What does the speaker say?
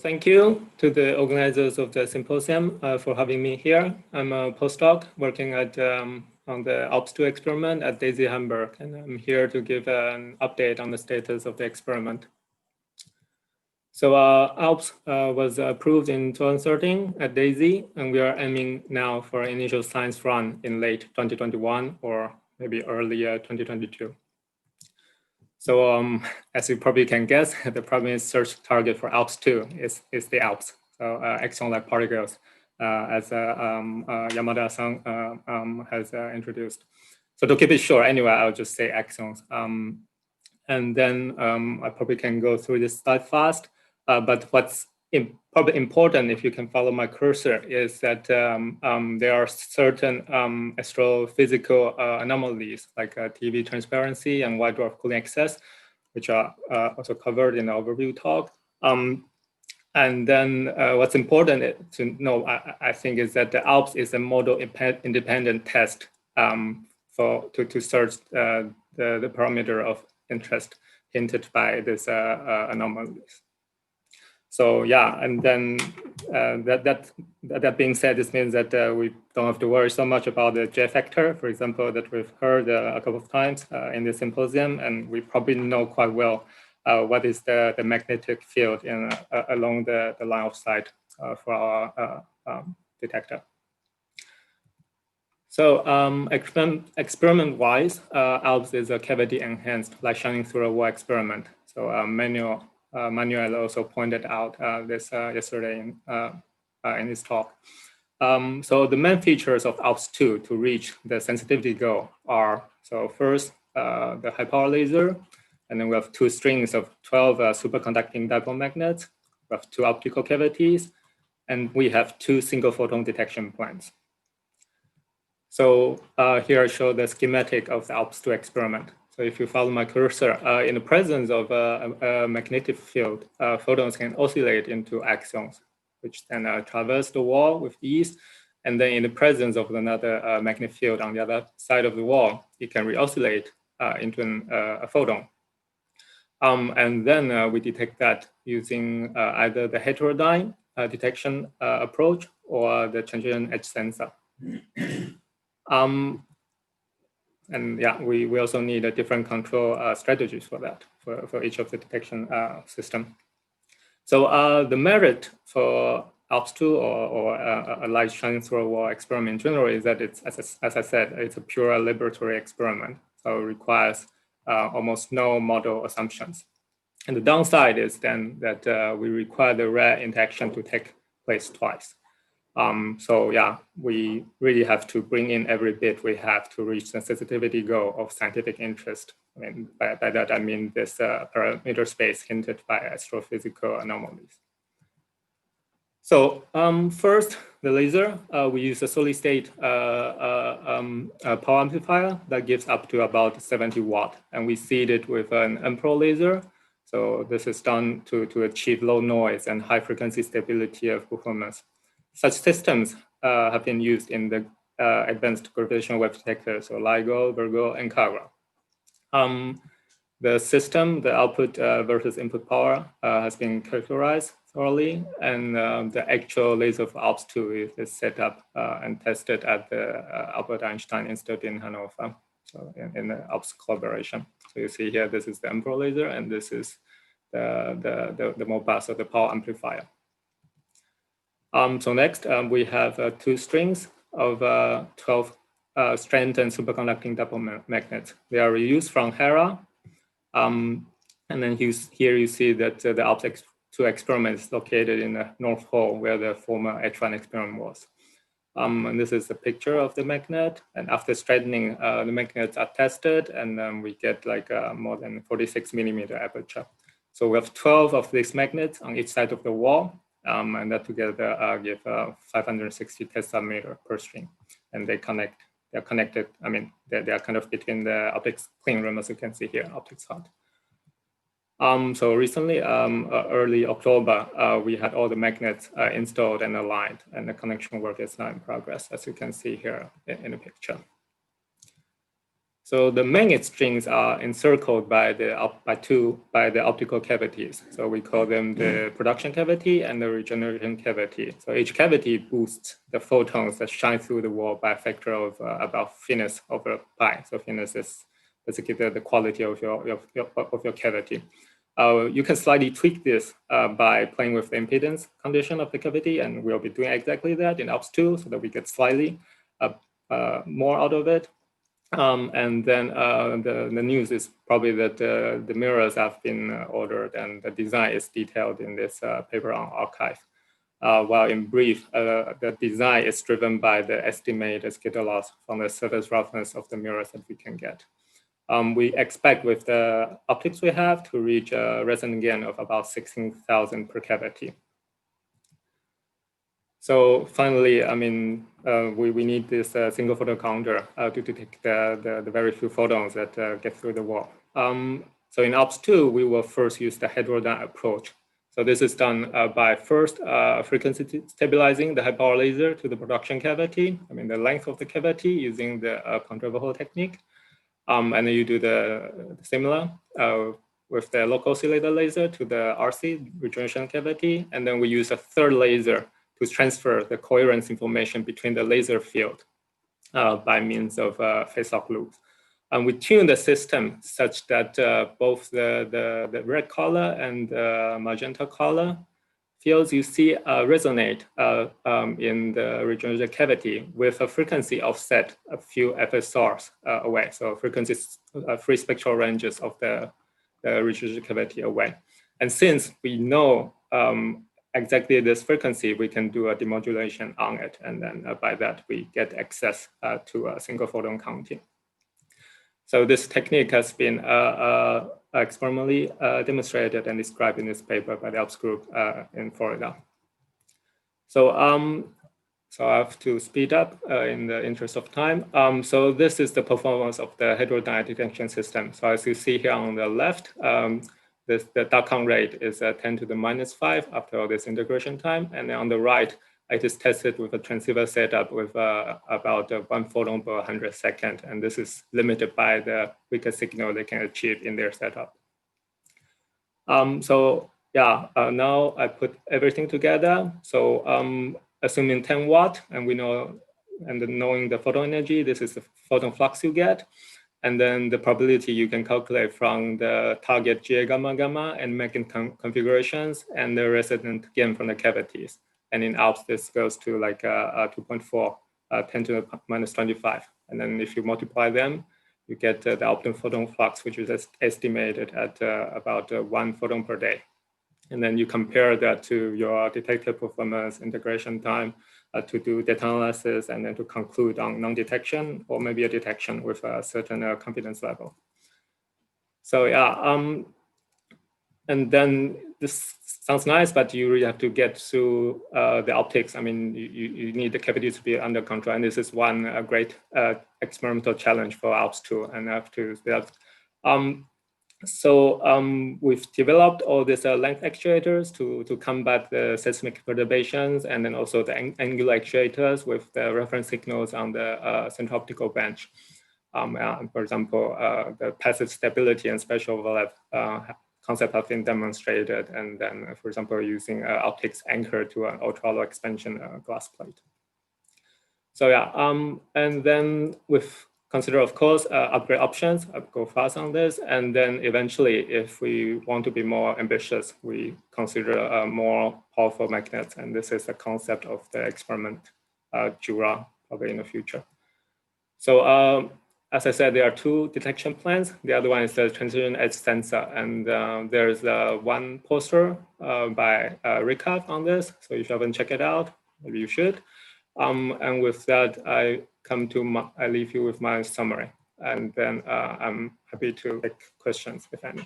thank you to the organizers of the symposium for having me here. I'm a postdoc working at on the ALPS II experiment at DESY Hamburg, and I'm here to give an update on the status of the experiment. So ALPS was approved in 2013 at DESY, and we are aiming now for an initial science run in late 2021 or maybe early 2022. So as you probably can guess, the primary search target for ALPS II is the ALPS, so axion-like particles, as Yamada-san has introduced. So to keep it short, anyway, I'll just say axions. And then I probably can go through this slide fast. But what's probably important, if you can follow my cursor, is that there are certain astrophysical anomalies like TV transparency and white dwarf cooling excess, which are also covered in the overview talk. And then what's important to know, I think, is that the ALPS is a model-independent test to search the parameter of interest hinted by these anomalies. So yeah, and then that being said, this means that we don't have to worry so much about the J factor, for example, that we've heard a couple of times in the symposium, and we probably know quite well what is the magnetic field along the line of sight for our detector. So experiment-wise, ALPS is a cavity-enhanced light shining through a wall experiment. So Manuel also pointed out this yesterday in his talk. So the main features of ALPS II to reach the sensitivity goal are, so first, the high power laser, and then we have 2 strings of 12 superconducting dipole magnets, we have 2 optical cavities, and we have 2 single photon detection planes. So here I show the schematic of the ALPS II experiment. So if you follow my cursor, in the presence of a magnetic field, photons can oscillate into axions, which then traverse the wall with ease. And then in the presence of another magnetic field on the other side of the wall, it can re-oscillate into a photon. And then we detect that using either the heterodyne detection approach or the transition edge sensor. And yeah, we also need a different control strategies for that, for each of the detection system. So the merit for ALPS II or a light shining through a wall experiment in general is that it's, as I said, it's a pure laboratory experiment. So it requires almost no model assumptions. And the downside is then that we require the rare interaction to take place twice. So yeah, we really have to bring in every bit we have to reach the sensitivity goal of scientific interest. I mean, by that I mean this parameter space hinted by astrophysical anomalies. So first, the laser, we use a solid state power amplifier that gives up to about 70 watt, and we seed it with an M-Pro laser. So this is done to achieve low noise and high frequency stability of performance. Such systems have been used in the advanced gravitational wave detectors, so LIGO, Virgo, and Kagra. The system, the output versus input power has been characterized thoroughly, and the actual laser for ALPS II is set up and tested at the Albert Einstein Institute in Hanover, so in the ALPS collaboration. So you see here, this is the M-Pro laser, and this is the mobile, so the power amplifier. So next, we have 2 strings of 12 strand and superconducting dipole magnets. They are reused from HERA. And then here you see that the ALPS II experiment is located in the North Pole, where the former H1 experiment was. And this is a picture of the magnet. And after straightening, the magnets are tested, and then we get like more than 46 millimeter aperture. So we have 12 of these magnets on each side of the wall. And that together give 560 Tesla meter per string, and they're connected. I mean, they are kind of between the optics clean room, as you can see here, optics hot. So recently, early October, we had all the magnets installed and aligned, and the connection work is now in progress, as you can see here in the picture. So the main exchanges are encircled by the optical cavities. So we call them the production cavity and the regeneration cavity. So each cavity boosts the photons that shine through the wall by a factor of about thickness over pi. So thickness is basically the quality of your cavity. You can slightly tweak this by playing with the impedance condition of the cavity, and we'll be doing exactly that in ALPS II, so that we get slightly more out of it. And then the news is probably that the mirrors have been ordered and the design is detailed in this paper on arXiv. While in brief, the design is driven by the estimated scatter loss from the surface roughness of the mirrors that we can get. We expect with the optics we have to reach a resonant gain of about 16,000 per cavity. So finally, I mean, we need this single photon counter to detect the very few photons that get through the wall. So in ALPS II, we will first use the heterodyne approach. So this is done by first frequency stabilizing the high power laser to the production cavity. I mean, the length of the cavity using the contour hole technique. And then you do the similar with the local oscillator laser to the RC regeneration cavity. And then we use a third laser to transfer the coherence information between the laser field by means of phase-lock loops. And we tune the system such that both the red color and magenta color fields you see resonate in the regenerated cavity with a frequency offset a few FSRs away. So frequencies, free spectral ranges of the regenerated cavity away. And since we know exactly this frequency, we can do a demodulation on it. And then by that, we get access to a single photon counting. So this technique has been experimentally demonstrated and described in this paper by the ALPS group in Florida. So, so I have to speed up in the interest of time. So this is the performance of the heterodyne detection system. So as you see here on the left, the dot-com rate is 10 to the -5 after all this integration time. And then on the right, I just tested with a transceiver setup with about 1 photon per 100 seconds. And this is limited by the weaker signal they can achieve in their setup. So yeah, now I put everything together. So assuming 10 watt, and we know, and then knowing the photon energy, this is the photon flux you get. And then the probability you can calculate from the target GA gamma gamma and magnitude configurations and the resonant gain from the cavities. And in ALPS, this goes to like 2.4, 10 to the -25. And then if you multiply them, you get the optimum photon flux, which is estimated at about 1 photon per day. And then you compare that to your detector performance, integration time, to do data analysis, and then to conclude on non-detection or maybe a detection with a certain confidence level. So yeah, and then this sounds nice, but you really have to get through the optics. I mean, you need the cavity to be under control, and this is one great experimental challenge for ALPS II, and I have to say that. We've developed all these length actuators to combat the seismic perturbations, and then also the angular actuators with the reference signals on the central optical bench. For example, the passive stability and spatial overlap concept have been demonstrated, and then, for example, using optics anchored to an ultra-low expansion glass plate. So yeah, and then with consider, of course, upgrade options. I'll go fast on this. And then eventually, if we want to be more ambitious, we consider more powerful magnets. And this is the concept of the experiment Jura, probably in the future. So as I said, there are 2 detection plans. The other one is the transition edge sensor. And there's one poster by Rikov on this. So if you haven't checked it out, maybe you should. And with that, I leave you with my summary, and then I'm happy to take questions if any.